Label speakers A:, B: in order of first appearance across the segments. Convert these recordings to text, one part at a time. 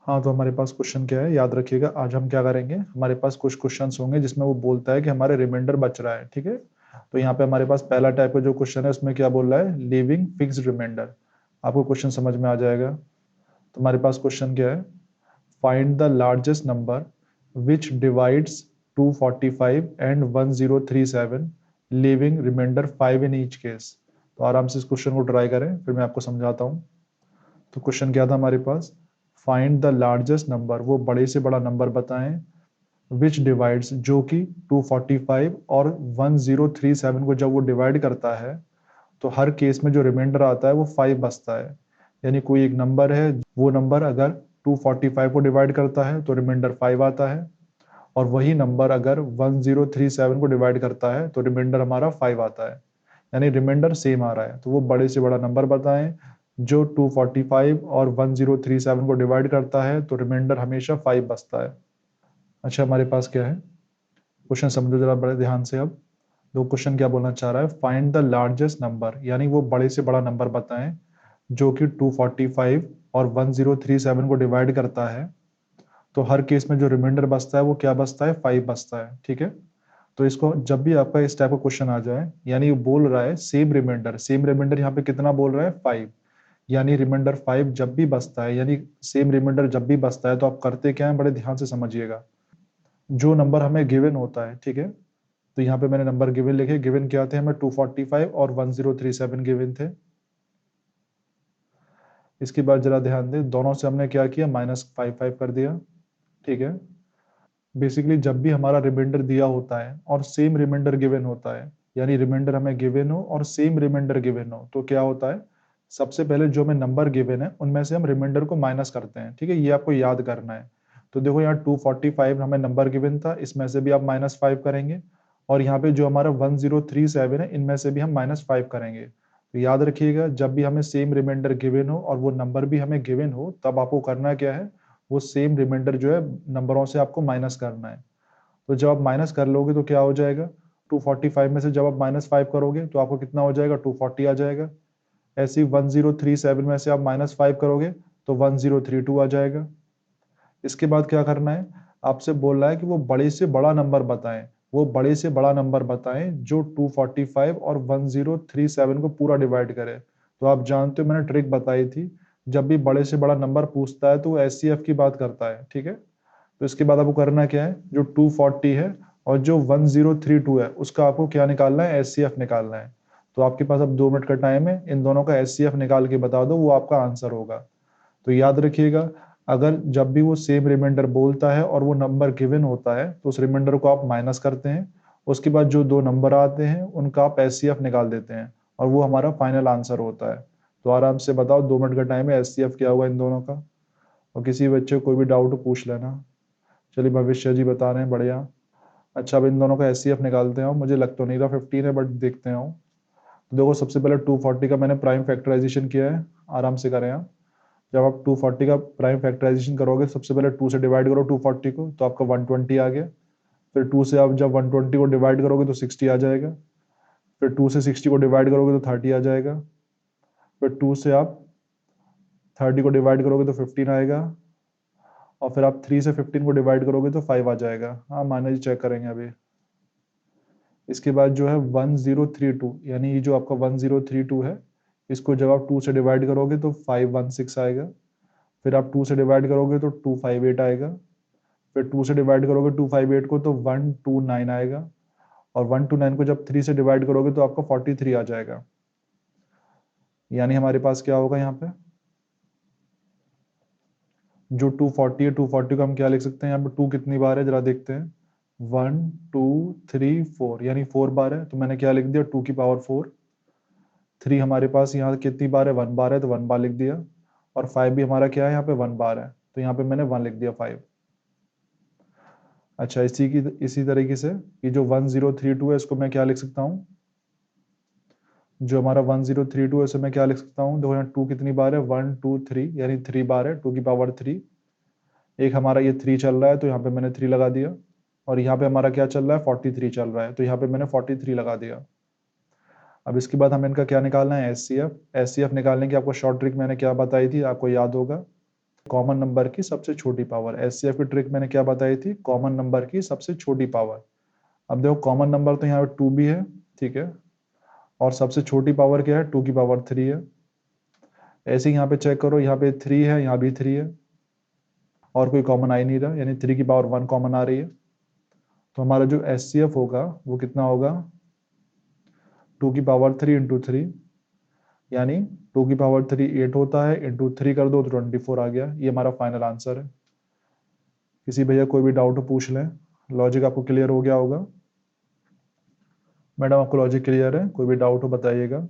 A: हाँ, तो हमारे पास क्वेश्चन क्या है, याद रखिएगा। आज हम क्या करेंगे, हमारे पास कुछ क्वेश्चंस होंगे जिसमें वो बोलता है कि हमारे रिमाइंडर बच रहा है। ठीक है, तो यहाँ पे हमारे पास पहला टाइप का जो क्वेश्चन है उसमें क्या बोल रहा है, लिविंग फिक्स्ड रिमाइंडर। आपको क्वेश्चन समझ में आ जाएगा। तो हमारे पास क्वेश्चन क्या है, find the largest number which divides 245 and 1037, leaving remainder 5 in each case. तो आराम से इस क्वेश्चन को ट्राई करें, फिर मैं आपको समझाता हूँ। तो क्वेश्चन क्या था हमारे पास, फाइंड द लार्जेस्ट नंबर, वो बड़े से बड़ा नंबर बताएं, विच डिवाइड्स, जो कि 245 और 1037 को जब वो डिवाइड करता है तो हर केस में जो रिमाइंडर आता है वो 5 बचता है। यानी कोई एक नंबर है, वो नंबर अगर 245 को डिवाइड करता है तो रिमाइंडर 5 आता है, और वही नंबर अगर 1037 को डिवाइड करता है तो रिमाइंडर हमारा 5 आता है। यानी रिमाइंडर सेम आ रहा है। तो वो बड़े से बड़ा नंबर बताएं जो 245 और 1037 को डिवाइड करता है तो रिमाइंडर हमेशा 5 बचता है। अच्छा, हमारे पास क्या है, क्वेश्चन समझो जरा बड़े ध्यान से अब। दो क्वेश्चन क्या बोलना चाह रहा है, फाइंड द लार्जेस्ट नंबर, यानी वो बड़े से बड़ा नंबर बताएं जो कि 245 और 1037 को डिवाइड करता है तो हर केस में जो रिमाइंडर बचता है वो क्या बचता है, 5 बचता है। ठीक है, तो इसको जब भी आपका इस टाइप का क्वेश्चन आ जाए, यानी ये बोल रहा है सेम रिमाइंडर, सेम रिमाइंडर यहाँ पे कितना बोल रहा है, 5, यानी रिमाइंडर 5 जब भी बचता है, यानी सेम रिमाइंडर जब भी बचता है तो आप करते क्या है, बड़े ध्यान से समझिएगा। जो नंबर हमें गिवन होता है, ठीक है, तो यहाँ पे मैंने नंबर गिवन लिखे, गिवन क्या थे हमें, 245 और 1037 गिवन थे। इसके बाद जरा ध्यान दें, दोनों से हमने क्या किया, -5 कर दिया। ठीक है, बेसिकली जब भी हमारा रिमाइंडर दिया होता है और सेम रिमाइंडर गिवन होता है, यानी रिमाइंडर हमें गिवन हो और सेम रिमाइंडर गिवन हो, तो क्या होता है, सबसे पहले जो हमें नंबर गिवन है उनमें से हम रिमाइंडर को माइनस करते हैं। ठीक है, ये आपको याद करना है। तो देखो यहाँ 245 हमें नंबर गिवन था, इसमें से भी आप -5 करेंगे, और यहाँ पे जो हमारा 1037 है इनमें से भी हम -5 करेंगे। तो याद रखिएगा, जब भी हमें सेम रिमाइंडर गिवन हो और वो नंबर भी हमें गिवन हो, तब आपको करना क्या है, वो सेम रिमाइंडर जो है नंबरों से आपको माइनस करना है। तो जब आप माइनस कर लोगे तो क्या हो जाएगा, 245 में से जब आप -5 करोगे तो आपको कितना हो जाएगा, 240 आ जाएगा। ऐसे ही 1037 में से आप -5 करोगे तो 1032 आ जाएगा। इसके बाद क्या करना है, आपसे बोल रहा है कि वो बड़े से बड़ा नंबर बताएं, वो बड़े से बड़ा नंबर बताएं जो 245 और 1037 को पूरा डिवाइड करे। तो आप जानते हो, मैंने ट्रिक बताई थी, जब भी बड़े से बड़ा नंबर पूछता है तो वो एचसीएफ की बात करता है। ठीक है, तो इसके बाद आपको करना क्या है, जो 240 है और जो 1032 है उसका आपको क्या निकालना है, एचसीएफ निकालना है। तो आपके पास अब 2 मिनट का टाइम है, इन दोनों का एचसीएफ निकाल के बता दो, वो आपका आंसर होगा। तो याद रखिएगा, अगर जब भी वो सेम रिमाइंडर बोलता है और वो नंबर गिवन होता है तो उस रिमाइंडर को आप माइनस करते हैं, उसके बाद जो दो नंबर आते हैं उनका आप एचसीएफ निकाल देते हैं, और वो हमारा फाइनल आंसर होता है। तो आराम से बताओ, 2 मिनट का टाइम है, एचसीएफ क्या होगा इन दोनों का। और किसी बच्चे को कोई भी डाउट पूछ लेना। चलिए, भविष्य जी बता रहे हैं, बढ़िया। अच्छा, अब इन दोनों का एचसीएफ निकालते हैं, मुझे लग तो नहीं रहा 15 है, बट देखते हैं। तो देखो, सबसे पहले 240 का मैंने प्राइम फैक्टराइजेशन किया है, आराम से करें आप। जब आप 240 का प्राइम फैक्टराइजेशन करोगे, सबसे पहले 2 से डिवाइड करो 240 को, तो आपका 120 आ गया। फिर 2 से आप जब 120 को डिवाइड करोगे तो 60 आ जाएगा। फिर 2 से 60 को डिवाइड करोगे तो 30 आ जाएगा। फिर 2 से आप 30 को डिवाइड करोगे तो 15 आएगा। और फिर आप 3 से 15 को डिवाइड करोगे तो 5 आ जाएगा। हाँ, माइनस जी चेक करेंगे अभी। इसके बाद जो है 1032, यानी ये जो आपका 1032 है, इसको जब आप 2 से डिवाइड करोगे तो 516 आएगा। फिर आप 2 से डिवाइड करोगे तो 258 आएगा। फिर 2 से डिवाइड करोगे 258 को तो 129 आएगा। और 129 को जब 3 से डिवाइड करोगे तो आपका 43 आ जाएगा। यानी हमारे पास क्या होगा यहाँ पे, जो 240 है, 240 को हम क्या लिख सकते हैं, यहाँ पे 2 कितनी बार है जरा देखते हैं, 1 2 3 4, यानी 4 बार है, तो मैंने क्या लिख दिया, 2 की पावर 4। 3 हमारे पास यहाँ कितनी बार है, 1 बार है, तो 1 बार लिख दिया। और 5 भी हमारा क्या है, यहाँ पे 1 बार है, तो यहाँ पे मैंने 1 लिख दिया, 5। अच्छा, इसी तरीके से ये जो 1032 है इसको मैं क्या लिख सकता हूँ, जो हमारा 1032 है इसे मैं क्या लिख सकता हूँ, देखो यहाँ 2 कितनी बार है, 1 2 3, यानी 3 बार है, 2 की पावर 3। एक हमारा ये 3 चल रहा है तो यहाँ पे मैंने 3 लगा दिया। और यहाँ पे हमारा क्या चल रहा है, 43 चल रहा है, तो यहाँ पे मैंने 43 लगा दिया। अब इसके बाद हमें इनका क्या निकालना है, एचसीएफ। एचसीएफ निकालने की आपको शॉर्ट ट्रिक मैंने क्या बताई थी, आपको याद होगा। कॉमन नंबर की सबसे छोटी पावर। एचसीएफ की ट्रिक मैंने क्या बताई थी, कॉमन नंबर की सबसे छोटी पावर। अब देखो कॉमन नंबर तो यहाँ पे 2 भी है, ठीक है, और सबसे छोटी पावर क्या है, 2 की पावर 3 है। ऐसे ही यहाँ पे चेक करो, यहाँ पे 3 है, यहाँ भी 3 है, और कोई कॉमन आ ही नहीं रहा, यानी 3 की पावर 1 कॉमन आ रही है। तो हमारा जो एचसीएफ होगा वो कितना होगा, 2 की पावर 3 इंटू 3, यानी 2 की पावर 3 8 होता है, इंटू 3 कर दो तो 24 आ गया। ये हमारा फाइनल आंसर है। किसी भैया कोई भी डाउट हो पूछ लें, लॉजिक आपको क्लियर हो गया होगा। मैडम आपको लॉजिक क्लियर है, कोई भी डाउट हो बताइएगा।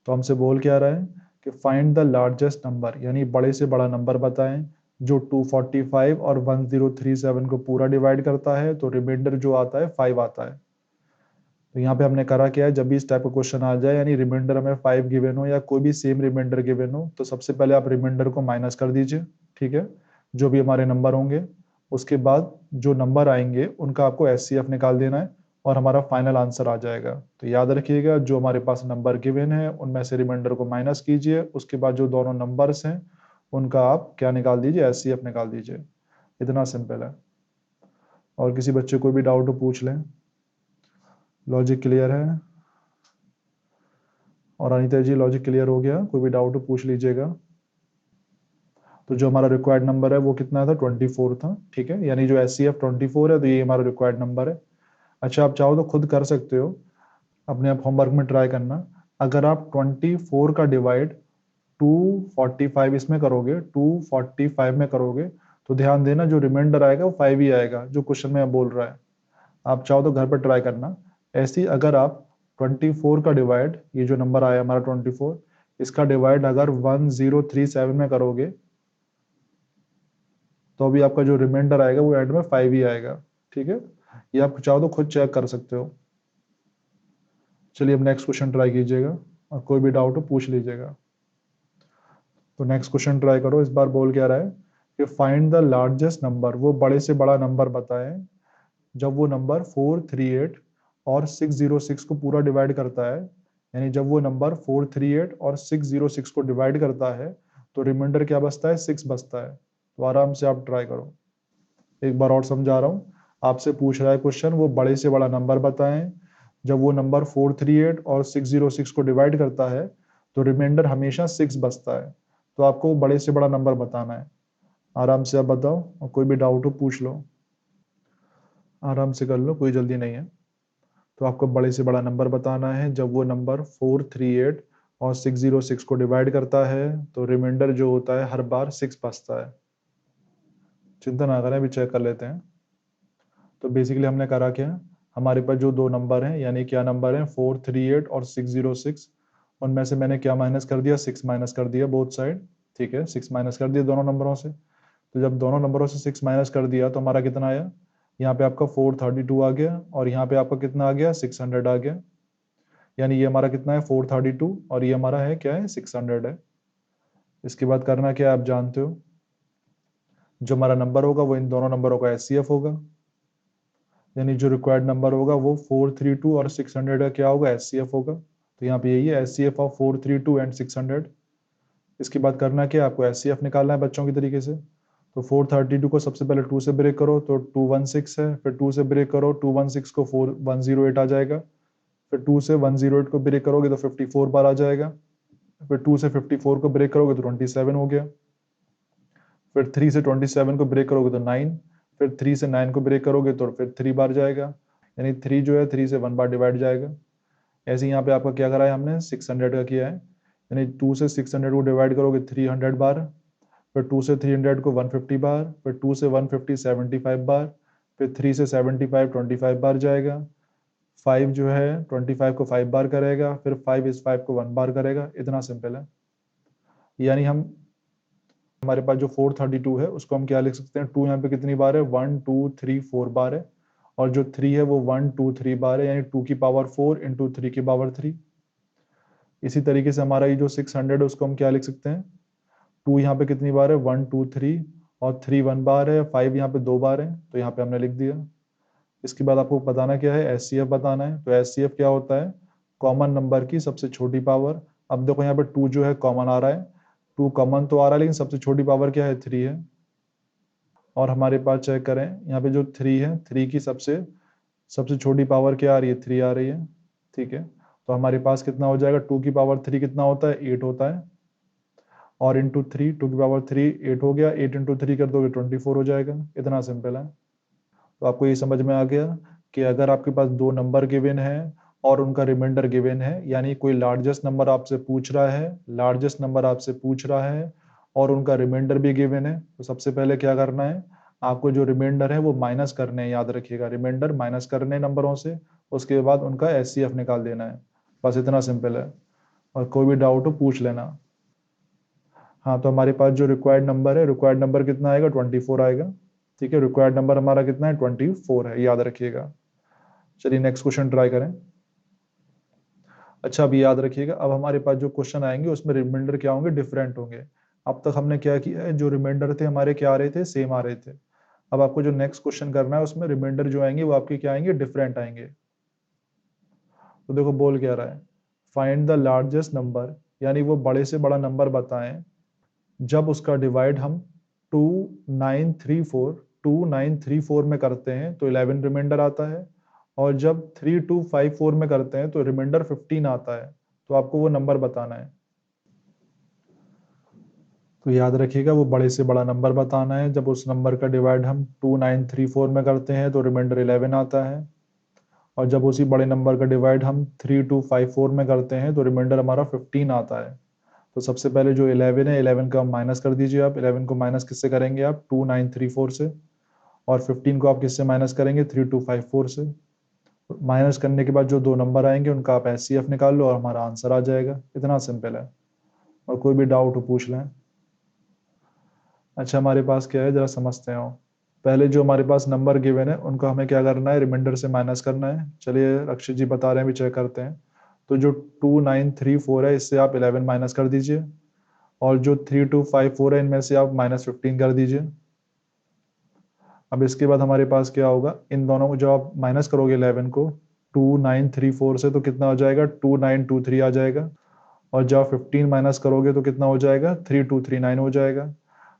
A: तो हमसे बोल क्या रहा है कि फाइंड द लार्जेस्ट नंबर, यानी बड़े से बड़ा नंबर बताएं जो 245 और 1037 को पूरा डिवाइड करता है, तो रिमाइंडर जो आता है 5 आता है। तो यहाँ पे हमने करा क्या है, जब भी इस टाइप का क्वेश्चन आ जाए, यानी रिमाइंडर हमें 5 गिवन हो या कोई भी सेम रिमाइंडर गिवन हो, तो सबसे पहले आप रिमाइंडर को माइनस कर दीजिए, ठीक है, जो भी हमारे नंबर होंगे। उसके बाद जो नंबर आएंगे उनका आपको एचसीएफ निकाल देना है और हमारा फाइनल आंसर आ जाएगा। तो याद रखिएगा, जो हमारे पास नंबर गिवन है उनमें से रिमाइंडर को माइनस कीजिए, उसके बाद जो दोनों नंबर्स हैं उनका आप क्या निकाल दीजिए, एचसीएफ निकाल दीजिए। इतना सिंपल है। और किसी बच्चे को भी डाउट हो पूछ लें, लॉजिक क्लियर है। और अनिता जी लॉजिक क्लियर हो गया, कोई भी डाउट हो पूछ लीजिएगा। तो जो हमारा रिक्वायर्ड नंबर है वो कितना था, 24 था, ठीक है, यानी जो एचसीएफ 24 है, तो ये हमारा रिक्वायर्ड नंबर है। अच्छा, आप चाहो तो खुद कर सकते हो, अपने आप होमवर्क में ट्राई करना। अगर आप 24 का डिवाइड 245 इसमें करोगे, 245 में करोगे, तो ध्यान देना जो रिमाइंडर आएगा वो 5 ही आएगा, जो क्वेश्चन में बोल रहा है। आप चाहो तो घर पर ट्राई करना। ऐसे ही अगर आप 24 का डिवाइड, ये जो नंबर आया हमारा 24, इसका डिवाइड अगर 1037 में करोगे, तो अभी आपका जो रिमाइंडर आएगा वो एंड में 5 ही आएगा, ठीक है। ये आप चाहो तो खुद चेक कर सकते हो। चलिए अब नेक्स्ट क्वेश्चन ट्राई कीजिएगा, और कोई भी डाउट हो पूछ लीजिएगा। तो नेक्स्ट क्वेश्चन ट्राई करो। इस बार बोल क्या रहा है कि फाइंड द लार्जेस्ट नंबर, वो बड़े से बड़ा नंबर बताएं जब वो नंबर 438 और 606 को पूरा डिवाइड करता है। यानी जब वो नंबर 438 और 606 को डिवाइड करता है, तो रिमाइंडर क्या बचता है, 6 बचता है। तो आराम से आप ट्राई करो। एक बार और समझा रहा हूँ, आपसे पूछ रहा है क्वेश्चन, वो बड़े से बड़ा नंबर बताएं जब वो नंबर 438 और 606 को डिवाइड करता है, तो रिमाइंडर हमेशा 6 बचता है। तो आपको बड़े से बड़ा नंबर बताना है। आराम से आप बताओ, और कोई भी डाउट हो पूछ लो, आराम से कर लो, कोई जल्दी नहीं है। तो आपको बड़े से बड़ा नंबर बताना है जब वो नंबर 438 और 606 को डिवाइड करता है, तो रिमाइंडर जो होता है हर बार 6 बचता है। चिंता ना करें, अभी चेक कर लेते हैं। तो बेसिकली हमने करा क्या, हमारे पास जो दो नंबर हैं, यानी क्या नंबर है, 438 और 606, उनमें से मैंने क्या माइनस कर दिया, 6 माइनस कर दिया बोथ साइड, ठीक है, 6 माइनस कर दिया दोनों नंबरों से। तो जब दोनों नंबरों से 6 माइनस कर दिया तो हमारा कितना आया, यहाँ पे आपका 432 आ गया, और यहाँ पे आपका कितना आ गया, 600 आ गया। यानी ये हमारा कितना है, 432, और ये हमारा है क्या है, 600 है। इसके बाद करना क्या है आप जानते हो, जो हमारा नंबर होगा वो इन दोनों नंबरों का एचसीएफ होगा। यानी जो रिक्वायर्ड नंबर होगा वो 432 और 600 का क्या होगा, एचसीएफ होगा। तो यहाँ पे यही है, एचसीएफ ऑफ 432 एंड 600। इसके बाद करना क्या है, आपको एचसीएफ निकालना है बच्चों की तरीके से। तो 432 को सबसे पहले 2 से ब्रेक करो तो 216 है, फिर 2 से ब्रेक करो 216 को 4108 आ जाएगा, फिर 2 से 108 को ब्रेक करोगे तो 54 बार आ जाएगा, फिर 2 से 54 को ब्रेक करोगे तो 27 हो गया, फिर 3 से 27 को ब्रेक करोगे तो 9, फिर 3 से 9 को ब्रेक करोगे तो फिर 3 बार जाएगा, यानी 3 जो है 3 से 1 बार डिवाइड जाएगा। ऐसे ही यहाँ पे आपका क्या करा है हमने, 600 का किया है, यानी 2 से 600 को डिवाइड करोगे 300 बार, फिर 2 से 300 को 150 बार, फिर 2 से 150 75 बार, फिर 3 से 75 25 बार जाएगा, 5 जो है 25 को 5 बार करेगा, फिर 5 इस 5 को 1 बार करेगा। इतना सिंपल है। यानी हमारे पास जो 432 है उसको हम क्या लिख सकते हैं, 2 यहाँ पे कितनी बार है, 1 2 3 4 बार है, और जो 3 है वो 1 2 3 बार है, यानी 2 की पावर 4 इंटू 3 की पावर 3। इसी तरीके से हमारा ये जो 600 है उसको हम क्या लिख सकते हैं, 2 यहाँ पे कितनी बार है, 1 2 3, और 3 1 बार है, 5 यहाँ पे 2 बार है, तो यहाँ पे हमने लिख दिया। इसके बाद आपको बताना क्या है, एचसीएफ बताना है। तो एचसीएफ क्या होता है, कॉमन नंबर की सबसे छोटी पावर। अब देखो यहाँ पे 2 जो है कॉमन आ रहा है, 2 कॉमन तो आ रहा है, लेकिन सबसे छोटी पावर क्या है, 3 है। और हमारे पास चेक करें, यहाँ पे जो 3 है, 3 की सबसे छोटी पावर क्या आ रही है, 3 आ रही है। ठीक है, तो हमारे पास कितना हो जाएगा, 2 की पावर 3 कितना होता है, 8 होता है। और इंटू 3, 2 की पावर 3 8 हो गया, 8 इंटू 3 कर दोगे 24 हो जाएगा। इतना सिंपल है। तो आपको ये समझ में आ गया कि अगर आपके पास दो नंबर गिवन है और उनका रिमाइंडर गिवन है, यानी कोई लार्जेस्ट नंबर आपसे पूछ रहा है, और उनका रिमाइंडर भी गिवन है, तो सबसे पहले क्या करना है, आपको जो रिमाइंडर है वो माइनस करने हैं, याद रखिएगा, रिमाइंडर माइनस करने हैं नंबरों से, उसके बाद उनका एचसीएफ निकाल देना है। बस इतना सिंपल है। और कोई भी डाउट हो पूछ लेना। हाँ, तो हमारे पास जो रिक्वायर्ड नंबर है, रिक्वायर्ड नंबर कितना आएगा, 24 आएगा। ठीक है, रिक्वायर्ड नंबर हमारा कितना है, 24 है, याद रखिएगा। चलिए नेक्स्ट क्वेश्चन ट्राई करें। अच्छा, अभी याद रखिएगा, अब हमारे पास जो क्वेश्चन आएंगे उसमें रिमाइंडर क्या होंगे, डिफरेंट होंगे। अब तक हमने क्या किया है, जो रिमाइंडर थे हमारे क्या आ रहे थे, सेम आ रहे थे। अब आपको जो नेक्स्ट क्वेश्चन करना है उसमें रिमाइंडर जो आएंगे वो आपके क्या आएंगे, डिफरेंट आएंगे। तो देखो बोल क्या रहा है, फाइंड द लार्जेस्ट नंबर, यानी वो बड़े से बड़ा नंबर बताएं जब उसका डिवाइड हम 2934 में करते हैं तो 11 रिमाइंडर आता है, और जब 3254 में करते हैं तो रिमाइंडर 15 आता है। तो आपको वो नंबर बताना है। तो याद रखिएगा, वो बड़े से बड़ा नंबर बताना है, जब उस नंबर का डिवाइड हम 2934 में करते हैं तो रिमाइंडर 11 आता है, और जब उसी बड़े नंबर का डिवाइड हम 3254 में करते हैं तो रिमाइंडर हमारा 15 आता है। तो सबसे पहले जो 11 है, 11 का माइनस कर दीजिए आप। 11 को माइनस किससे करेंगे आप, 2934 से। और 15 को आप किससे माइनस करेंगे, 3254 से। माइनस करने के बाद जो दो नंबर आएंगे उनका आप एचसीएफ निकाल लो और हमारा आंसर आ जाएगा। इतना सिंपल है। और कोई भी डाउट हो पूछ लें। अच्छा, हमारे पास क्या है, जरा समझते हैं। पहले जो हमारे पास नंबर गिवन है उनको हमें क्या करना है, रिमाइंडर से माइनस करना है। चलिए रक्षित जी बता रहे हैं, भी चेक करते हैं। तो जो 2934 है इससे आप 11 माइनस कर दीजिए, और जो 3254 है इनमें से आप -15 कर दीजिए। अब इसके बाद हमारे पास क्या होगा, इन दोनों को जब आप माइनस करोगे 11 को 2934 से तो कितना हो जाएगा, 2923 आ जाएगा। और जब आप 15 माइनस करोगे तो कितना हो जाएगा, 3239 हो जाएगा।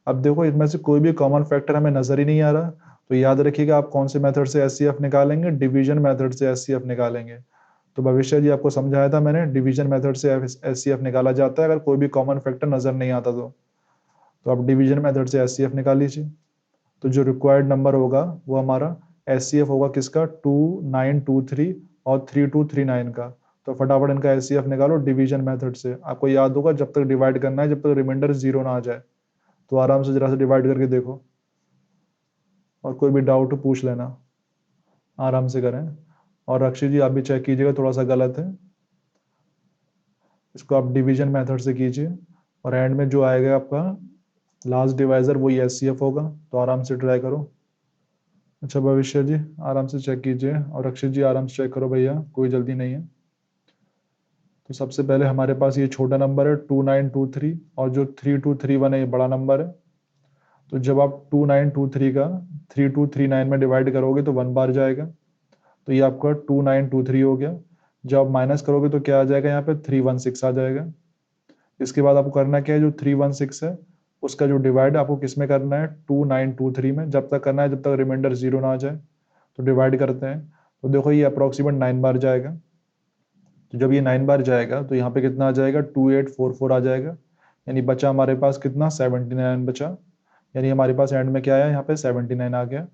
A: अब देखो इनमें से कोई भी कॉमन फैक्टर हमें नजर ही नहीं आ रहा, तो याद रखिएगा आप कौन से मेथड से एचसीएफ निकालेंगे, डिवीजन मेथड से एचसीएफ निकालेंगे। तो भविष्य जी आपको समझाया था मैंने, डिवीजन मेथड से एचसीएफ निकाला जाता है अगर कोई भी कॉमन फैक्टर नजर नहीं आता तो आप डिवीजन मेथड से एचसीएफ निकाल लीजिए। तो जो रिक्वायर्ड नंबर होगा वो हमारा एचसीएफ होगा किसका, 2923 और 3239 का। तो फटाफट इनका एचसीएफ निकालो डिवीजन मेथड से। आपको याद होगा जब तक डिवाइड करना है, जब तक रिमाइंडर जीरो ना आ जाए। तो आराम से जरा से डिवाइड करके देखो, और कोई भी डाउट हो पूछ लेना, आराम से करें। और अक्षय जी आप भी चेक कीजिएगा, थोड़ा सा गलत है, इसको आप डिवीजन मेथड से कीजिए। और एंड में जो आएगा आपका लास्ट डिवाइजर वही एचसीएफ होगा। तो आराम से ट्राई करो। अच्छा भविष्य जी आराम से चेक कीजिए, और अक्षय जी आराम से चेक करो भैया, कोई जल्दी नहीं है। तो सबसे पहले हमारे पास ये छोटा नंबर है 2923, और जो 3231 है ये बड़ा नंबर है। तो जब आप 2923 का 3239 में डिवाइड करोगे तो 1 बार जाएगा, तो ये आपका 2923 हो गया। जब आप माइनस करोगे तो क्या आ जाएगा, यहाँ पे 316 आ जाएगा। इसके बाद आपको करना क्या है, जो 316 है उसका जो डिवाइड आपको किस में करना है, 2923 में, जब तक करना है जब तक रिमाइंडर जीरो ना आ जाए। तो डिवाइड करते हैं, तो देखो ये अप्रोक्सीमेट 9 बार जाएगा। तो जब ये 9 बार जाएगा तो यहाँ पे कितना आ जाएगा, 2844 आ जाएगा। यानी बचा हमारे पास कितना, 79 बचा। यानी हमारे पास एंड में क्या आया, यहाँ पे 79 आ गया।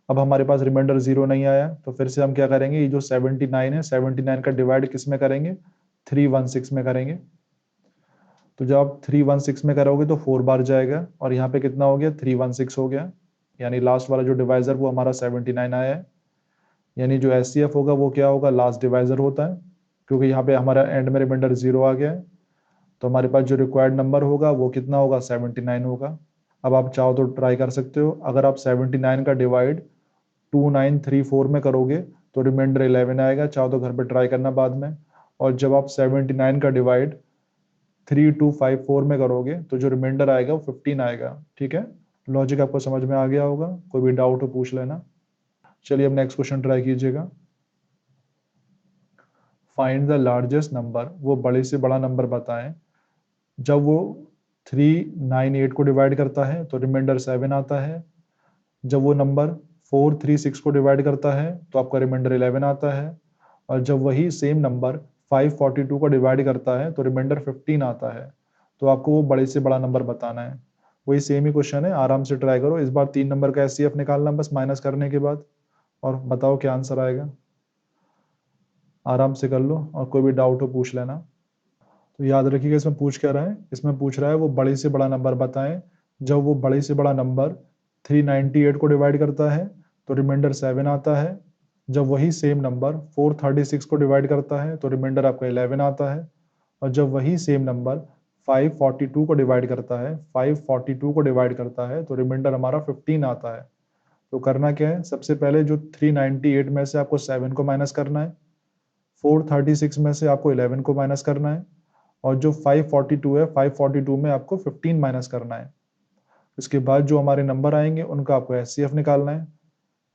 A: अब हमारे पास रिमाइंडर जीरो नहीं आया, तो फिर से हम क्या करेंगे, ये जो 79 है 79 का डिवाइड किस में करेंगे, 316 में करेंगे। तो जब आप 316 में करोगे तो 4 बार जाएगा, और यहाँ पे कितना हो गया, 316 हो गया। यानी लास्ट वाला जो डिवाइजर वो हमारा 79 आया है। यानी जो एचसीएफ होगा वो क्या होगा, लास्ट डिवाइजर होता है, क्योंकि यहाँ पे हमारा एंड में रिमाइंडर जीरो आ गया है। तो हमारे पास जो रिक्वायर्ड नंबर होगा वो कितना होगा, 79 होगा। अब आप चाहो तो ट्राई कर सकते हो, अगर आप 79 का डिवाइड 2934 में करोगे तो रिमाइंडर 11 आएगा। चाहो तो घर पे ट्राई करना बाद में। और जब आप 79 का डिवाइड 3254 में करोगे तो जो रिमाइंडर आएगा वो 15 आएगा। ठीक है, लॉजिक आपको समझ में आ गया होगा, कोई भी डाउट हो पूछ लेना। चलिए अब नेक्स्ट क्वेश्चन ट्राई कीजिएगा। फाइंड द लार्जेस्ट नंबर, वो बड़े से बड़ा नंबर बताएं जब वो 398 को डिवाइड करता है तो रिमाइंडर 7 आता है। जब वो नंबर 436 को डिवाइड करता है तो आपका रिमाइंडर 11 आता है। और जब वही सेम नंबर 542 को डिवाइड करता है तो रिमाइंडर 15 आता है। तो आपको वो बड़े से बड़ा नंबर बताना है। वही सेम ही क्वेश्चन है, आराम से ट्राई करो। इस बार 3 नंबर का एचसीएफ निकालना बस माइनस करने के बाद, और बताओ क्या आंसर आएगा। आराम से कर लो, और कोई भी डाउट हो पूछ लेना। तो याद रखिएगा इसमें पूछ क्या रहा है, इसमें पूछ रहा है वो बड़े से बड़ा नंबर बताएं। जब वो बड़े से बड़ा नंबर 398 को डिवाइड करता है तो रिमाइंडर 7 आता है। जब वही सेम नंबर 436 को डिवाइड करता है तो रिमाइंडर आपका 11 आता है। और जब वही सेम नंबर 542 को डिवाइड करता है, 542 को डिवाइड करता है तो रिमाइंडर हमारा 15 आता है। तो करना क्या है, सबसे पहले जो 398 में से आपको 7 को माइनस करना है, 436 में से आपको 11 को माइनस करना है, और जो 542 है 542 में आपको 15 माइनस करना है। इसके बाद जो हमारे नंबर आएंगे उनका आपको एचसीएफ निकालना है।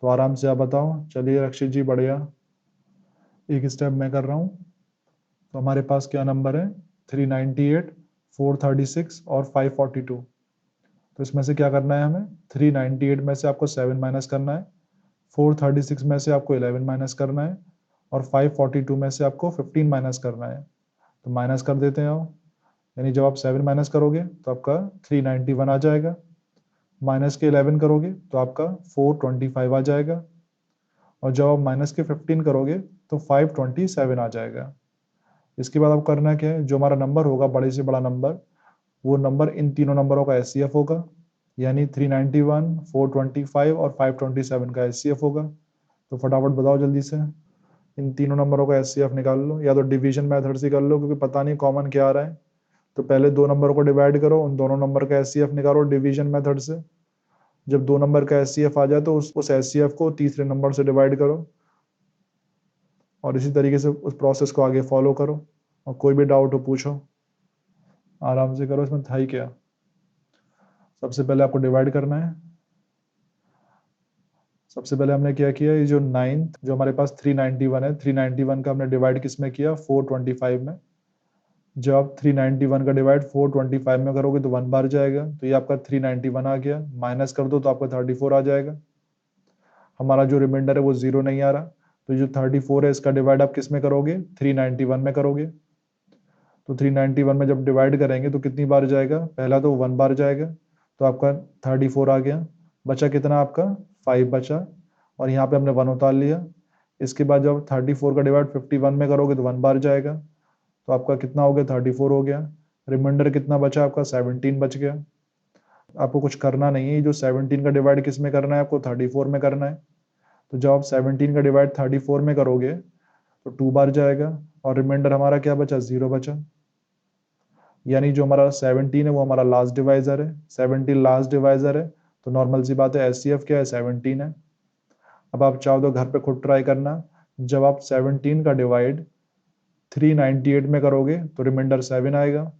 A: तो आराम से आप बताओ। चलिए रक्षित जी, बढ़िया, एक स्टेप मैं कर रहा हूँ। तो हमारे पास क्या नंबर है, 398, 436 और 542। तो इसमें से क्या करना है हमें, 398 में से आपको 7 माइनस करना है, 436 में से आपको 11 माइनस करना है, और 542 में से आपको 15 माइनस करना है। तो माइनस कर देते हैं आप। यानी जब आप 7 माइनस करोगे तो आपका 391 आ जाएगा, माइनस के 11 करोगे तो आपका 425 आ जाएगा, और जब आप माइनस के 15 करोगे तो 527 आ जाएगा। इसके बाद आपको करना क्या है, जो हमारा नंबर होगा बड़े से बड़ा नंबर, वो नंबर इन तीनों नंबरों का एचसीएफ होगा। यानी 391, 425 और 527 का एचसीएफ होगा। तो फटाफट बताओ जल्दी से, इन तीनों नंबरों का एचसीएफ निकाल लो, या तो डिवीजन मेथड से कर लो क्योंकि पता नहीं कॉमन क्या आ रहा है। तो पहले दो नंबर को डिवाइड करो, उन दोनों नंबर का एचसीएफ निकालो डिवीजन मेथड से। जब दो नंबर का एचसीएफ आ जाए तो उस एचसीएफ को तीसरे नंबर से डिवाइड करो, और इसी तरीके से उस प्रोसेस को आगे फॉलो करो। और कोई भी डाउट हो पूछो, आराम से करो। इसमें था ही क्या, सबसे पहले आपको डिवाइड करना है। सबसे पहले हमने क्या किया, ये जो 9th जो हमारे पास 391 है, 391 का हमने डिवाइड किस में किया, 425 में। जब आप 391 का डिवाइड 425 में करोगे तो 1 बार जाएगा, तो ये आपका 391 आ गया। माइनस कर दो तो आपका 34 आ जाएगा। हमारा जो रिमाइंडर है वो 0 नहीं आ रहा, तो जो 34 है इसका डिवाइड आप किस में करोगे, 391 में करोगे। तो 391 में जब डिवाइड करेंगे तो कितनी बार जाएगा, पहला तो 1 बार जाएगा, तो आपका 34 आ गया। बचा कितना आपका, 5 बचा, और यहाँ पे हमने 1 उतार लिया। इसके बाद जब 34 का डिवाइड 51 में करोगे तो 1 बार जाएगा, तो आपका कितना हो गया, 34 हो गया। रिमाइंडर कितना बचा आपका, 17 बच गया। आपको कुछ करना नहीं है, जो 17 का डिवाइड किस में करना है, आपको 34 में करना है। तो जब आप 17 का डिवाइड 34 में करोगे तो 2 बार जाएगा, और रिमाइंडर हमारा क्या बचा, 0 बचा। यानी जो हमारा 17 है वो हमारा लास्ट डिवाइजर है, 17 लास्ट डिवाइजर है। तो नॉर्मल सी बात है, एचसीएफ क्या है, 17 है। अब आप चाहो तो घर पे खुद ट्राई करना। जब आप 17 का डिवाइड 398 में करोगे तो रिमाइंडर 7 आएगा।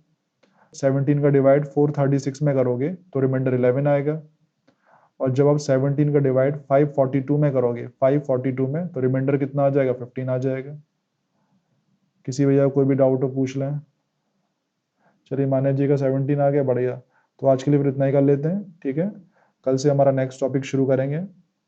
A: 17 का डिवाइड 436 में करोगे तो रिमाइंडर 11 आएगा। और जब आप 17 का डिवाइड 542 में करोगे, 542 में, तो रिमाइंडर कितना आ जाएगा, 15 आ जाएगा। किसी भैया कोई भी डाउट हो पूछ लें। चलिए मान्य जी का 17 आ गया, बढ़िया। तो आज के लिए फिर इतना ही कर लेते हैं, ठीक है। कल से हमारा नेक्स्ट टॉपिक शुरू करेंगे।